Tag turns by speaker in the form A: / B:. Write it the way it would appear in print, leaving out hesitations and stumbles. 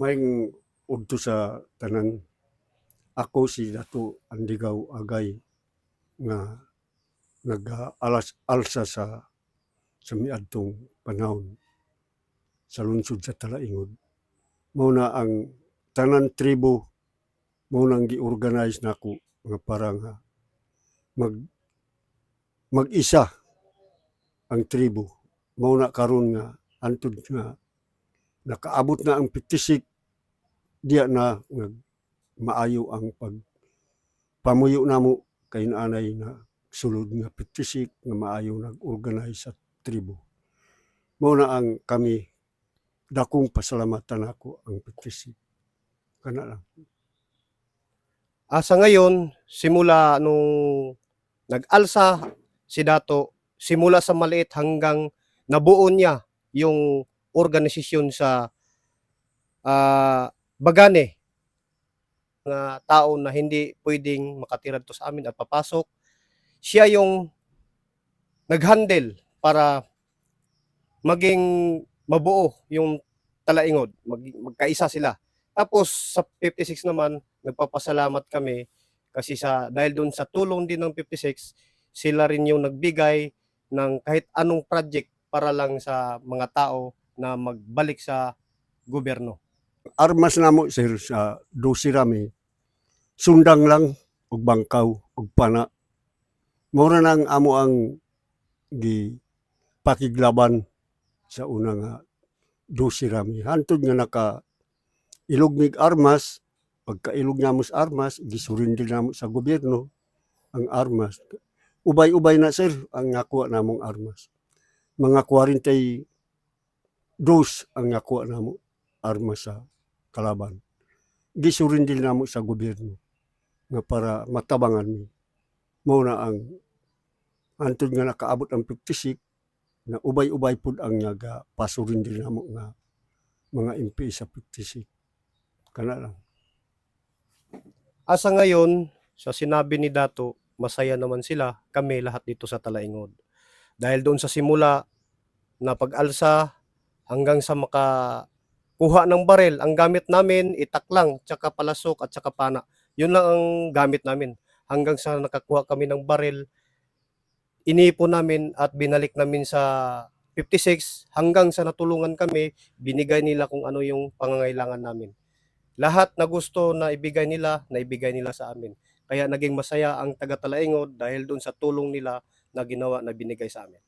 A: Maayong udto sa tanan. Ako si Dato Andigaw Agay nga nag-alsa sa miadtong panahon sa lungsod sa Talaingod. Mao na ang tanan tribo mao nang gi-organize nako nga para nga mag-isa ang tribo. Mao na karon nga antud nga nakaabot na ang 56 diya na maayo ang pagpamuyo namo kay naanay na sulod nga 56 nga maayo nag-organize sa tribo. Mao na ang kami dakong pasalamatan ako ang 56. Kana lang.
B: Sa ngayon, simula nung nag-alsa si Dato, simula sa maliit hanggang nabuo niya yung organisasyon sa Bagane, nga tao na hindi pwedeng makatira to sa amin at papasok. Siya yung nag-handle para maging mabuo yung Talaingod, magkaisa sila. Tapos sa 56 naman, nagpapasalamat kami kasi dahil doon sa tulong din ng 56, sila rin yung nagbigay ng kahit anong project para lang sa mga tao na magbalik sa gobyerno.
A: Armas namo sir sa dosirami, sundang lang og bangkaw og pana. Mura nang amo ang pakiglaban sa una nga dosirami. Hantod nga naka ilugmig armas, pagkailog namo sa armas, gisurindil namo sa gobyerno ang armas. Ubay-ubay na sir ang nakuha namong armas. Mga 42 ang nakuha namo armas sa kalaban. Gisurindil namo sa gobyerno nga para matabangan mi. Mao na ang antod nga nakaabot ang 56 na ubay-ubay pud ang nagapasurindil namo nga mga MP sa 56. Kana lang.
B: Sa ngayon, sa sinabi ni Dato, masaya naman sila, kami lahat dito sa Talaingod. Dahil doon sa simula na pag-alsa hanggang sa makakuha ng barel, ang gamit namin itak lang, tsaka palasok at tsaka pana. Yun lang ang gamit namin. Hanggang sa nakakuha kami ng barel, iniipon namin at binalik namin sa 56 hanggang sa natulungan kami, binigay nila kung ano yung pangangailangan namin. Lahat na gusto na ibigay nila, naibigay nila sa amin. Kaya naging masaya ang taga Talaingod dahil doon sa tulong nila na ginawa na binigay sa amin.